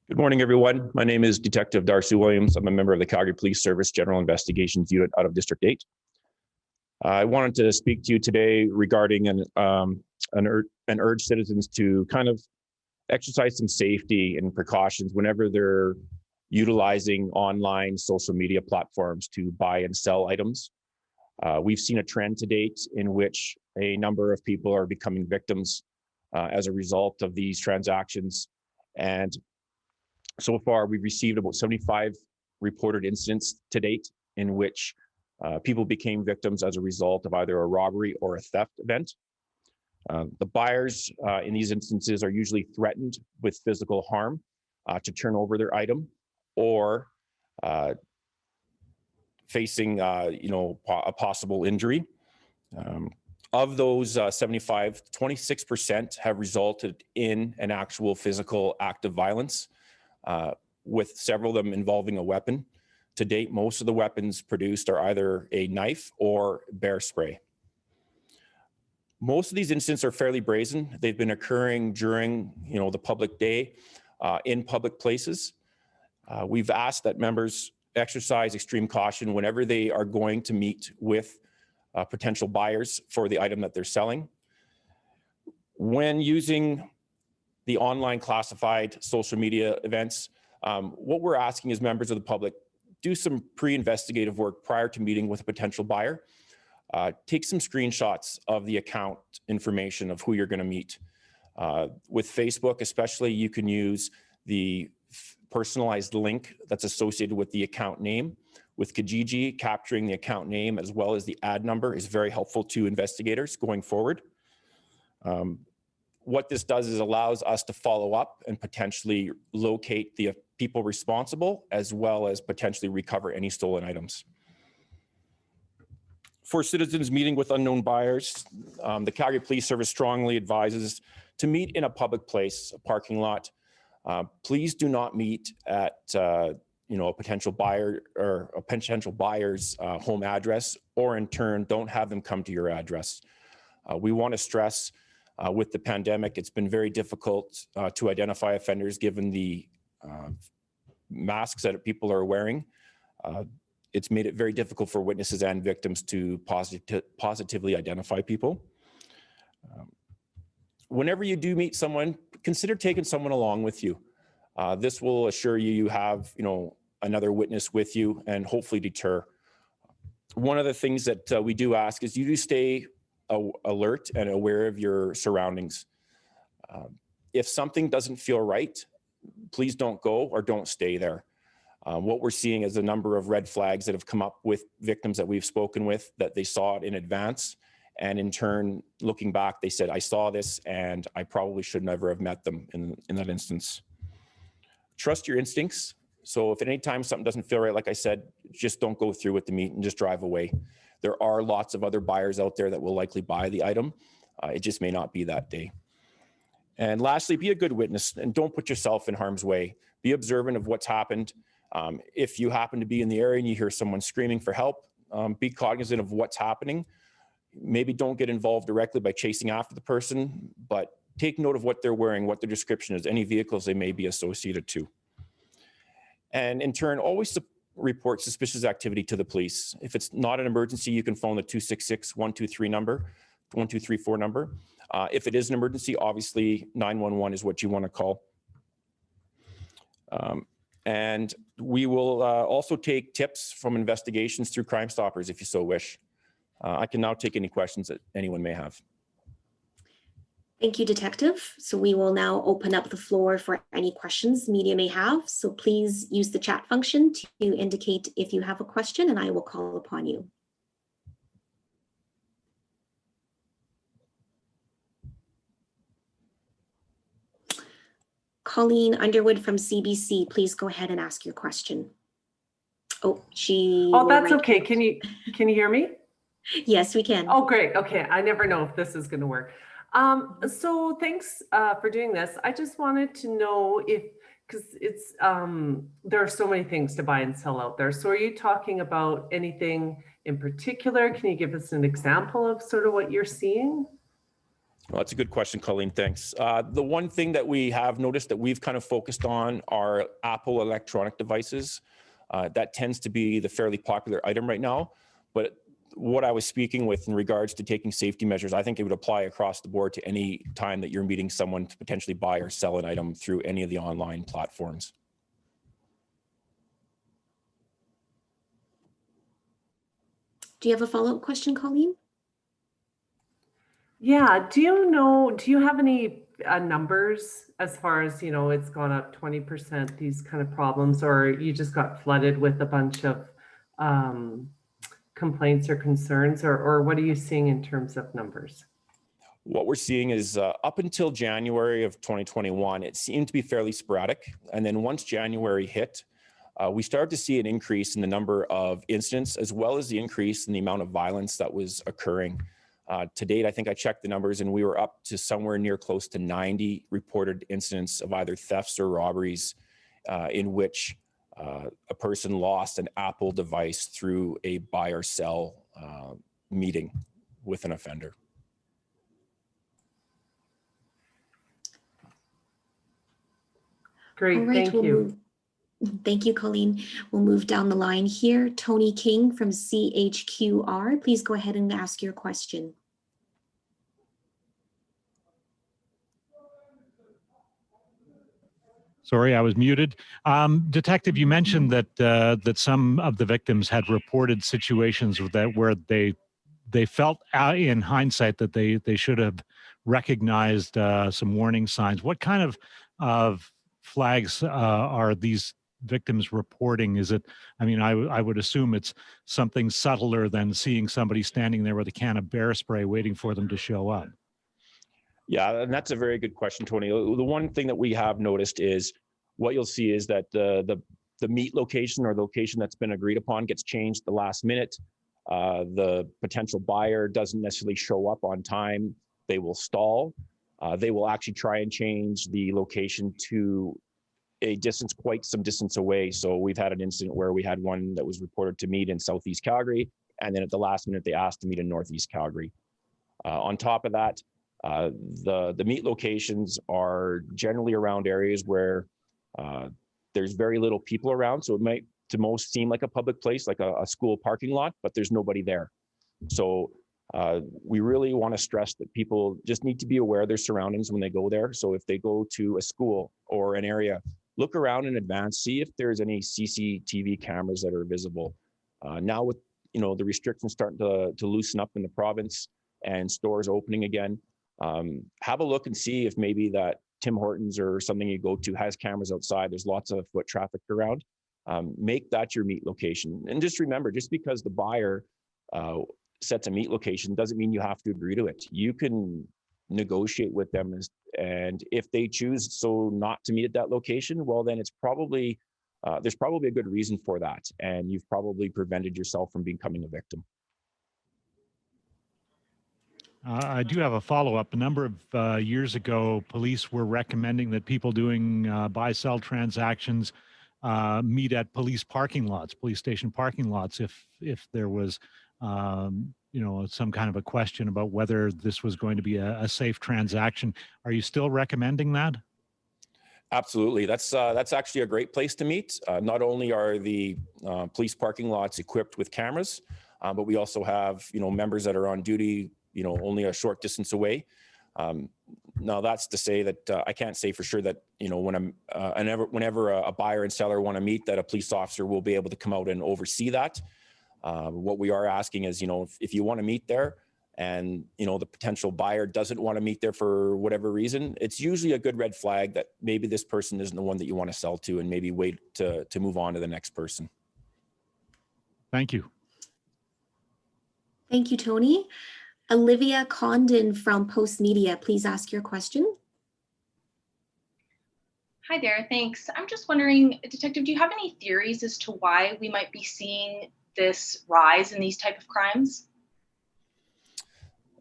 Good morning, everyone. My name is Detective Darcy Williams. I'm a member of the Calgary Police Service General Investigations Unit out of District 8. I wanted to speak to you today regarding an urge citizens to kind of exercise some safety and precautions whenever they're utilizing online social media platforms to buy and sell items. We've seen a trend to date in which a number of people are becoming victims as a result of these transactions. And so far, we've received about 75 reported incidents to date in which people became victims as a result of either a robbery or a theft event. The buyers in these instances are usually threatened with physical harm to turn over their item, or facing a possible injury. Of those 75, 26% have resulted in an actual physical act of violence, with several of them involving a weapon. To date, most of the weapons produced are either a knife or bear spray. Most of these incidents are fairly brazen. They've been occurring during, the public day, in public places. We've asked that members exercise extreme caution whenever they are going to meet with potential buyers for the item that they're selling. When using the online classified social media events, what we're asking is members of the public do some pre-investigative work prior to meeting with a potential buyer. Take some screenshots of the account information of who you're going to meet. With Facebook especially, you can use the personalized link that's associated with the account name. With Kijiji, capturing the account name as well as the ad number is very helpful to investigators going forward. What this does is allows us to follow up and potentially locate the people responsible, as well as potentially recover any stolen items. For citizens meeting with unknown buyers, the Calgary Police Service strongly advises to meet in a public place, a parking lot. Please do not meet at a potential buyer or a potential buyer's home address, or in turn, don't have them come to your address. We want to stress with the pandemic, it's been very difficult to identify offenders given the masks that people are wearing. It's made it very difficult for witnesses and victims to positively identify people. Whenever you do meet someone, consider taking someone along with you. This will assure you have, another witness with you and hopefully deter. One of the things that we do ask is you do stay alert and aware of your surroundings. If something doesn't feel right, please don't go or don't stay there. What we're seeing is a number of red flags that have come up with victims that we've spoken with, that they saw it in advance. And in turn, looking back, they said, I saw this and I probably should never have met them in that instance. Trust your instincts. So if at any time something doesn't feel right, like I said, just don't go through with the meet and just drive away. There are lots of other buyers out there that will likely buy the item. It just may not be that day. And lastly, be a good witness and don't put yourself in harm's way. Be observant of what's happened. If you happen to be in the area and you hear someone screaming for help, be cognizant of what's happening. Maybe don't get involved directly by chasing after the person, but take note of what they're wearing, what their description is, any vehicles they may be associated to. And in turn, always report suspicious activity to the police. If it's not an emergency, you can phone the 266-123 number, 1234 number. If it is an emergency, obviously 911 is what you want to call. And we will also take tips from investigations through Crime Stoppers if you so wish. I can now take any questions that anyone may have. Thank you, Detective. So we will now open up the floor for any questions media may have. So please use the chat function to indicate if you have a question, and I will call upon you. Colleen Underwood from CBC, please go ahead and ask your question. Oh, that's okay. Can you hear me? Yes, we can. Oh, great. Okay. I never know if this is going to work. So thanks for doing this. I just wanted to know because it's there are so many things to buy and sell out there. So are you talking about anything in particular? Can you give us an example of sort of what you're seeing? Well, that's a good question, Colleen. Thanks. The one thing that we have noticed that we've kind of focused on are Apple electronic devices. That tends to be the fairly popular item right now. But what I was speaking with in regards to taking safety measures, I think it would apply across the board to any time that you're meeting someone to potentially buy or sell an item through any of the online platforms. Do you have a follow-up question, Colleen? Yeah, do you have any numbers as far as, it's gone up 20%, these kind of problems, or you just got flooded with a bunch of complaints or concerns, or what are you seeing in terms of numbers? What we're seeing is up until January of 2021, it seemed to be fairly sporadic. And then once January hit, we started to see an increase in the number of incidents, as well as the increase in the amount of violence that was occurring. To date, I think I checked the numbers and we were up to somewhere near close to 90 reported incidents of either thefts or robberies in which a person lost an Apple device through a buy or sell meeting with an offender. Great, All right, thank you. Thank you, Colleen. We'll move down the line here. Tony King from CHQR, please go ahead and ask your question. Sorry, I was muted. Detective, you mentioned that that some of the victims had reported situations where they felt in hindsight that they should have recognized some warning signs. What kind of flags are these victims reporting? Is it, I mean, I would assume it's something subtler than seeing somebody standing there with a can of bear spray waiting for them to show up. Yeah, and that's a very good question, Tony. The one thing that we have noticed is what you'll see is that the meet location or the location that's been agreed upon gets changed at the last minute. The potential buyer doesn't necessarily show up on time. They will stall. They will actually try and change the location to a distance, quite some distance away. So we've had an incident where we had one that was reported to meet in Southeast Calgary, and then at the last minute, they asked to meet in Northeast Calgary. On top of that, the meet locations are generally around areas where there's very little people around. So it might to most seem like a public place, like a school parking lot, but there's nobody there. So we really want to stress that people just need to be aware of their surroundings when they go there. So if they go to a school or an area, look around in advance, see if there's any CCTV cameras that are visible. Now with the restrictions starting to loosen up in the province and stores opening again, have a look and see if maybe that Tim Hortons or something you go to has cameras outside. There's lots of foot traffic around. Make that your meet location. And just remember, just because the buyer sets a meet location doesn't mean you have to agree to it. You can negotiate with them, and if they choose so not to meet at that location, well, then it's probably there's probably a good reason for that, and you've probably prevented yourself from becoming a victim. I do have a follow-up. A number of years ago, police were recommending that people doing buy-sell transactions meet at police parking lots, police station parking lots, if there was, some kind of a question about whether this was going to be a safe transaction. Are you still recommending that? Absolutely. That's actually a great place to meet. Not only are the police parking lots equipped with cameras, but we also have, members that are on duty, only a short distance away. Now that's to say that I can't say for sure that, whenever a buyer and seller want to meet, that a police officer will be able to come out and oversee that. What we are asking is, if you want to meet there and, the potential buyer doesn't want to meet there for whatever reason, it's usually a good red flag that maybe this person isn't the one that you want to sell to, and maybe wait to move on to the next person. Thank you. Thank you, Tony. Olivia Condon from Post Media, please ask your question. Hi there, thanks. I'm just wondering, Detective, do you have any theories as to why we might be seeing this rise in these type of crimes?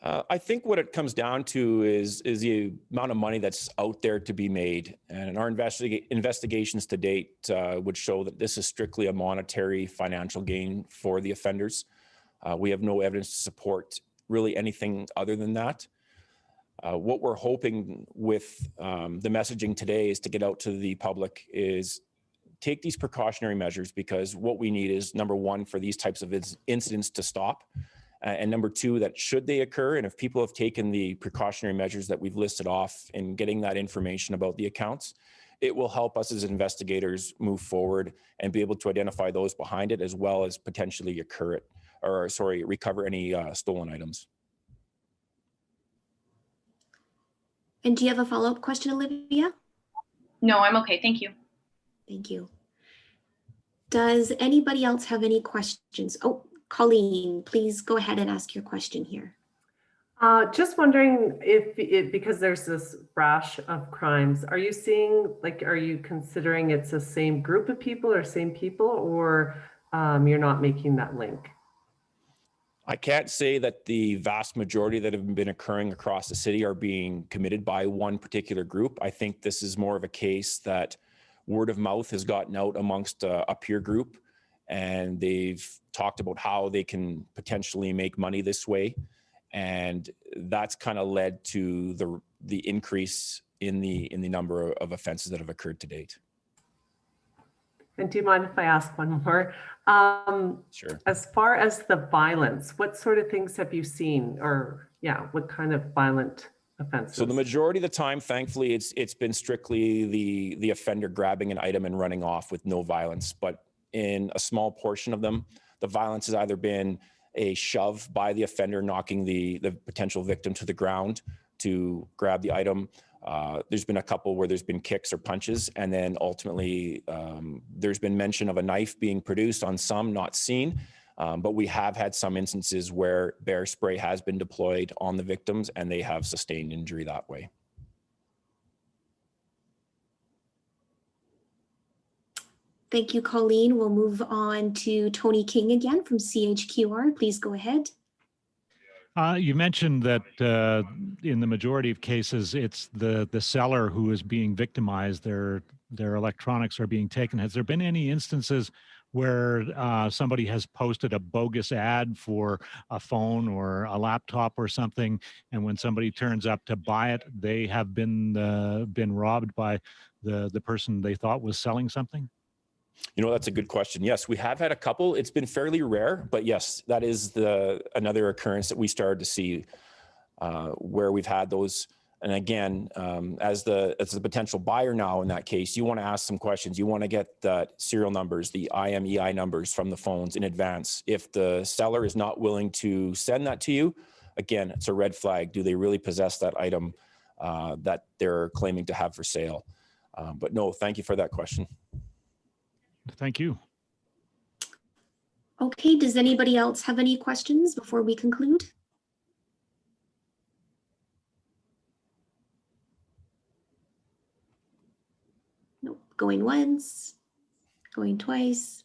I think what it comes down to is the amount of money that's out there to be made. And our investigations to date would show that this is strictly a monetary financial gain for the offenders. We have no evidence to support really anything other than that. What we're hoping with the messaging today is to get out to the public is take these precautionary measures, because what we need is, number one, for these types of incidents to stop. And number two, that should they occur, and if people have taken the precautionary measures that we've listed off in getting that information about the accounts, it will help us as investigators move forward and be able to identify those behind it, as well as potentially recover any stolen items. And do you have a follow-up question, Olivia? No, I'm okay. Thank you. Thank you. Does anybody else have any questions? Oh, Colleen, please go ahead and ask your question here. Just wondering if because there's this rash of crimes, are you seeing, like, are you considering it's the same group of people or same people, or you're not making that link? I can't say that the vast majority that have been occurring across the city are being committed by one particular group. I think this is more of a case that word of mouth has gotten out amongst a peer group, and they've talked about how they can potentially make money this way. And that's kind of led to the increase in the number of offenses that have occurred to date. And do you mind if I ask one more? Sure. As far as the violence, what sort of things have you seen, or what kind of violent offenses? So the majority of the time, thankfully, it's been strictly the offender grabbing an item and running off with no violence. But in a small portion of them, the violence has either been a shove by the offender, knocking the potential victim to the ground to grab the item. There's been a couple where there's been kicks or punches, and then ultimately there's been mention of a knife being produced on some, not seen. But we have had some instances where bear spray has been deployed on the victims and they have sustained injury that way. Thank you, Colleen. We'll move on to Tony King again from CHQR. Please go ahead. You mentioned that in the majority of cases, it's the seller who is being victimized. Their electronics are being taken. Has there been any instances where somebody has posted a bogus ad for a phone or a laptop or something, and when somebody turns up to buy it, they have been robbed by the person they thought was selling something? You know, that's a good question. Yes, we have had a couple. It's been fairly rare, but yes, that is another occurrence that we started to see where we've had those. And again, as the potential buyer now in that case, you want to ask some questions. You want to get the serial numbers, the IMEI numbers from the phones in advance. If the seller is not willing to send that to you, again, it's a red flag. Do they really possess that item that they're claiming to have for sale? But no, thank you for that question. Thank you. Okay, does anybody else have any questions before we conclude? Nope, going once, going twice.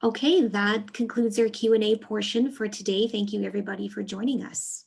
Okay, that concludes our Q&A portion for today. Thank you everybody for joining us.